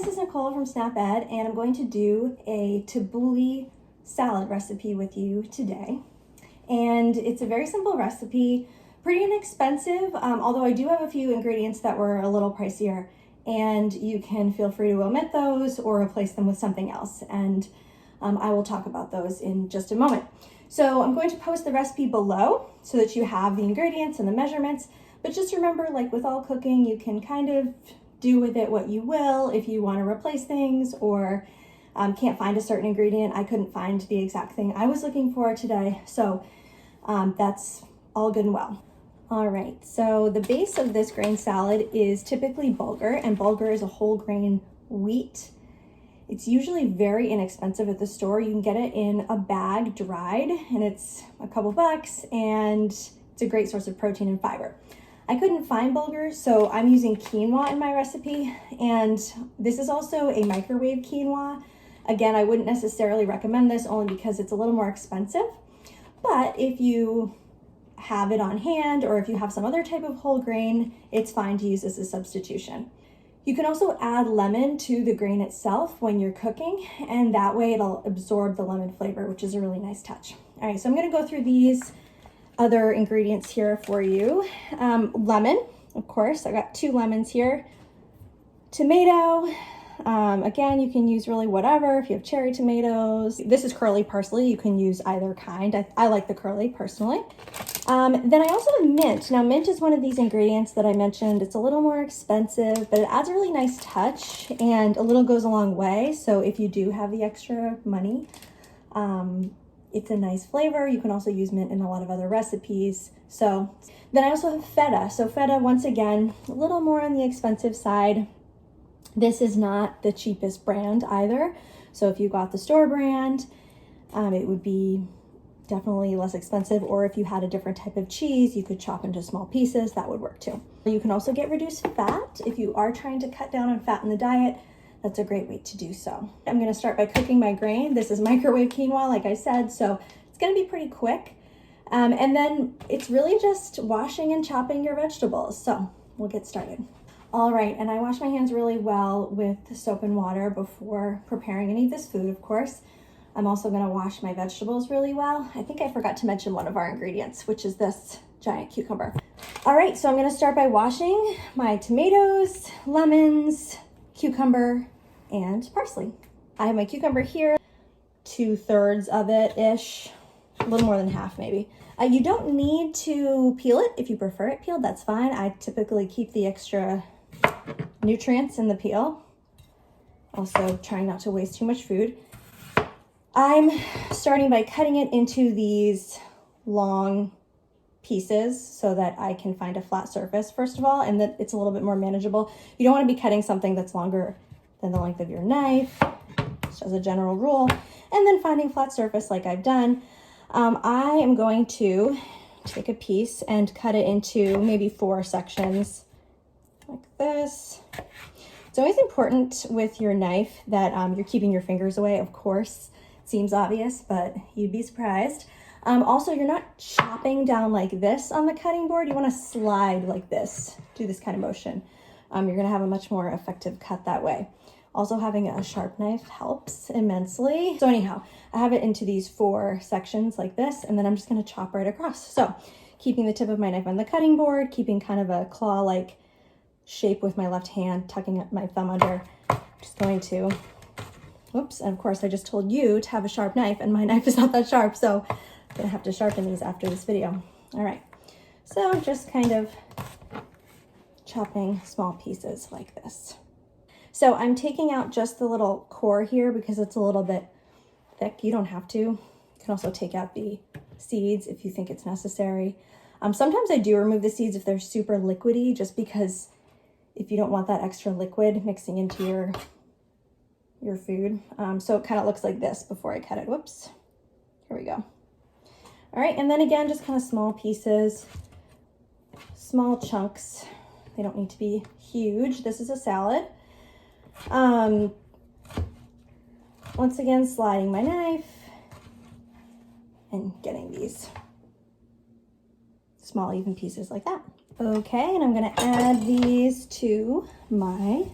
this is Nicole from Snap Ed, and I'm going to do a tabbouleh salad recipe with you today. And it's a very simple recipe, pretty inexpensive, although I do have a few ingredients that were a little pricier, and you can feel free to omit those or replace them with something else. And I will talk about those in just a moment. So I'm going to post the recipe below so that you have the ingredients and the measurements, but just remember, like with all cooking, you can kind of do with it what you will. If you want to replace things or can't find a certain ingredient, I couldn't find the exact thing I was looking for today, so that's all good and well. All right, so the base of this grain salad is typically bulgur, and bulgur is a whole grain wheat. It's usually very inexpensive at the store. You can get it in a bag dried, and it's a couple bucks, and it's a great source of protein and fiber. I couldn't find bulgur, so I'm using quinoa in my recipe, and this is also a microwave quinoa. Again, I wouldn't necessarily recommend this only because it's a little more expensive, but if you have it on hand or if you have some other type of whole grain, it's fine to use this as a substitution. You can also add lemon to the grain itself when you're cooking, and that way it'll absorb the lemon flavor, which is a really nice touch. All right, so I'm gonna go through these other ingredients here for you. Lemon, of course, I got 2 lemons here. Tomato, again, you can use really whatever. If you have cherry tomatoes, this is curly parsley. You can use either kind. I like the curly personally. Then I also have mint. Now, mint is one of these ingredients that I mentioned. It's a little more expensive, but it adds a really nice touch, and a little goes a long way. So if you do have the extra money, it's a nice flavor. You can also use mint in a lot of other recipes. So then I also have feta. So feta, once again, a little more on the expensive side. This is not the cheapest brand either. So if you got the store brand, it would be definitely less expensive. Or if you had a different type of cheese, you could chop into small pieces. That would work too. You can also get reduced fat. If you are trying to cut down on fat in the diet, that's a great way to do so. I'm gonna start by cooking my grain. This is microwave quinoa, like I said, so it's gonna be pretty quick. And then it's really just washing and chopping your vegetables. So we'll get started. All right, and I wash my hands really well with soap and water before preparing any of this food, of course. I'm also gonna wash my vegetables really well. I think I forgot to mention one of our ingredients, which is this giant cucumber. All right, so I'm gonna start by washing my tomatoes, lemons, cucumber, and parsley. I have my cucumber here, 2/3 of it-ish, a little more than half maybe. You don't need to peel it. If you prefer it peeled, that's fine. I typically keep the extra nutrients in the peel. Also trying not to waste too much food. I'm starting by cutting it into these long pieces so that I can find a flat surface, first of all, and that it's a little bit more manageable. You don't want to be cutting something that's longer than the length of your knife, just as a general rule. And then finding a flat surface like I've done. I am going to take a piece and cut it into maybe 4 sections like this. It's always important with your knife that you're keeping your fingers away, of course. It seems obvious, but you'd be surprised. Also, you're not chopping down like this on the cutting board. You want to slide like this, do this kind of motion. You're going to have a much more effective cut that way. Also, having a sharp knife helps immensely. So anyhow, I have it into these 4 sections like this, and then I'm just going to chop right across. So keeping the tip of my knife on the cutting board, keeping kind of a claw-like shape with my left hand, tucking my thumb under. Just going to, whoops, and of course I just told you to have a sharp knife, and my knife is not that sharp, so I'm gonna have to sharpen these after this video. All right, so just kind of chopping small pieces like this. So I'm taking out just the little core here because it's a little bit thick. You don't have to. You can also take out the seeds if you think it's necessary. Sometimes I do remove the seeds if they're super liquidy, just because if you don't want that extra liquid mixing into your food. So it kind of looks like this before I cut it. Whoops. Here we go. All right, and then again, just kind of small pieces, small chunks. They don't need to be huge. This is a salad. Once again, sliding my knife and getting these small even pieces like that. Okay, and I'm gonna add these to my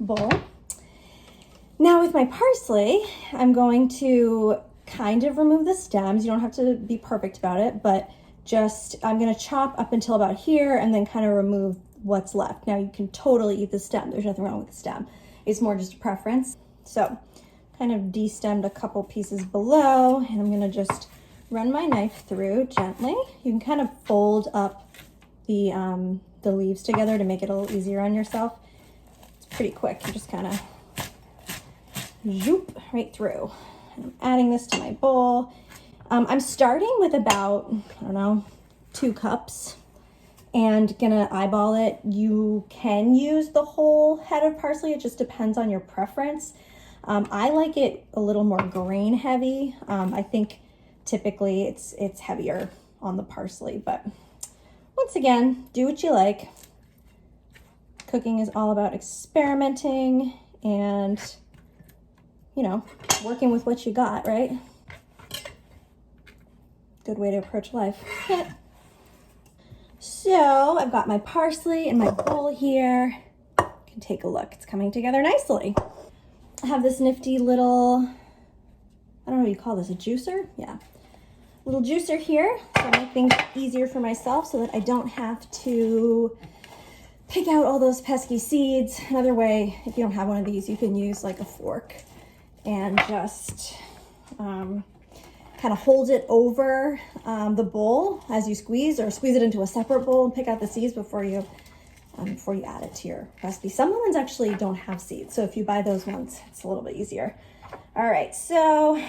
bowl. Now with my parsley, I'm going to kind of remove the stems. You don't have to be perfect about it, but just I'm gonna chop up until about here and then kind of remove what's left. Now you can totally eat the stem. There's nothing wrong with the stem. It's more just a preference. So kind of de-stemmed a couple pieces below, and I'm gonna just run my knife through gently. You can kind of fold up the leaves together to make it a little easier on yourself. It's pretty quick. You just kind of zoop right through. And I'm adding this to my bowl. I'm starting with about, I don't know, 2 cups and gonna eyeball it. You can use the whole head of parsley. It just depends on your preference. I like it a little more grain heavy. I think typically it's heavier on the parsley, but once again, do what you like. Cooking is all about experimenting and, you know, working with what you got, right? Good way to approach life. Yeah. So I've got my parsley in my bowl here. You can take a look. It's coming together nicely. I have this nifty little, I don't know what you call this, a juicer? Yeah. Little juicer here to make things easier for myself so that I don't have to pick out all those pesky seeds. Another way, if you don't have one of these, you can use like a fork and just kind of hold it over the bowl as you squeeze, or squeeze it into a separate bowl and pick out the seeds before you add it to your recipe. Some lemons actually don't have seeds, so if you buy those ones, it's a little bit easier. All right, so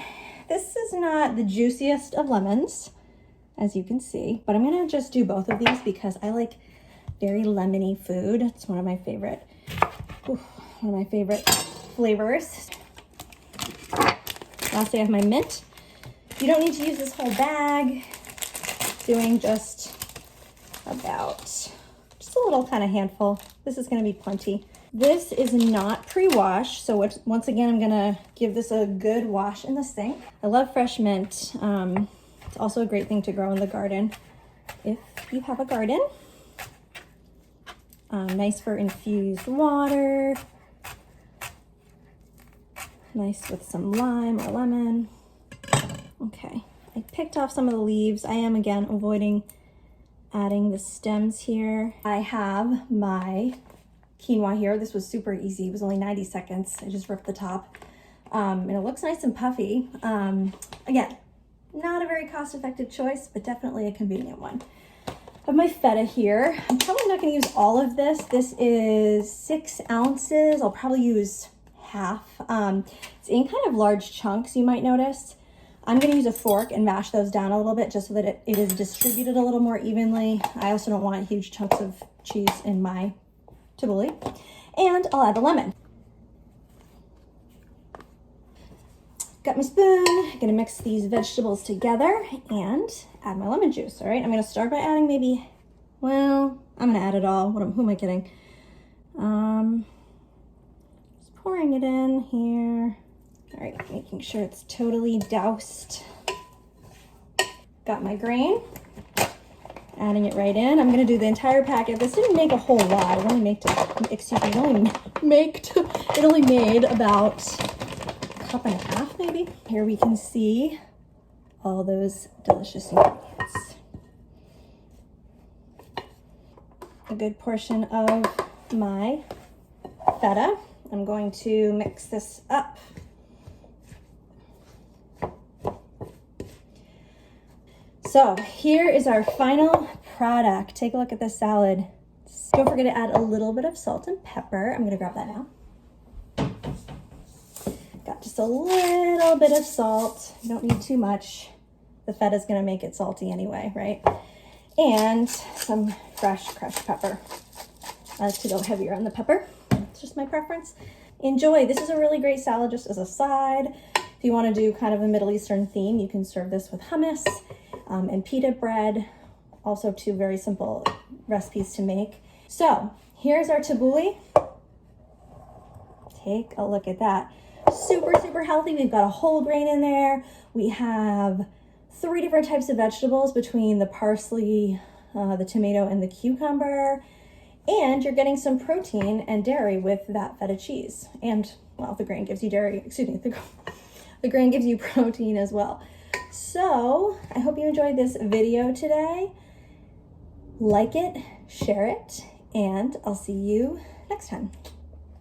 this is not the juiciest of lemons, as you can see, but I'm gonna just do both of these because I like very lemony food. It's one of my favorite flavors. Lastly, I have my mint. You don't need to use this whole bag. Doing just a little kind of handful. This is going to be plenty. This is not pre-washed, so once again, I'm going to give this a good wash in the sink. I love fresh mint. It's also a great thing to grow in the garden if you have a garden. Nice for infused water. Nice with some lime or lemon. Okay, I picked off some of the leaves. I am, again, avoiding adding the stems here. I have my quinoa here. This was super easy. It was only 90 seconds. I just ripped the top. And it looks nice and puffy. Again, not a very cost-effective choice, but definitely a convenient one. I have my feta here. I'm probably not going to use all of this. This is 6 ounces. I'll probably use half. It's in kind of large chunks, you might notice. I'm going to use a fork and mash those down a little bit just so that it is distributed a little more evenly. I also don't want huge chunks of cheese in my tabbouleh. And I'll add the lemon. Got my spoon. I'm going to mix these vegetables together and add my lemon juice. All right, I'm going to start by adding maybe, well, I'm going to add it all. Who am I kidding? Just pouring it in here. All right, making sure it's totally doused. Got my grain, adding it right in. I'm gonna do the entire packet. This didn't make a whole lot. It only made about a cup and a half, maybe. Here we can see all those delicious ingredients. A good portion of my feta. I'm going to mix this up. So here is our final product. Take a look at this salad. Don't forget to add a little bit of salt and pepper. I'm gonna grab that now. Got just a little bit of salt. You don't need too much. The feta is gonna make it salty anyway, right? And some fresh crushed pepper. I like to go heavier on the pepper. It's just my preference. Enjoy. This is a really great salad just as a side. If you want to do kind of a Middle Eastern theme, you can serve this with hummus and pita bread. Also 2 very simple recipes to make. So here's our tabbouleh. Take a look at that. Super, super healthy. We've got a whole grain in there. We have 3 different types of vegetables between the parsley, the tomato, and the cucumber. And you're getting some protein and dairy with that feta cheese. And, well, the grain gives you dairy, excuse me, the grain gives you protein as well. So I hope you enjoyed this video today. Like it, share it, and I'll see you next time.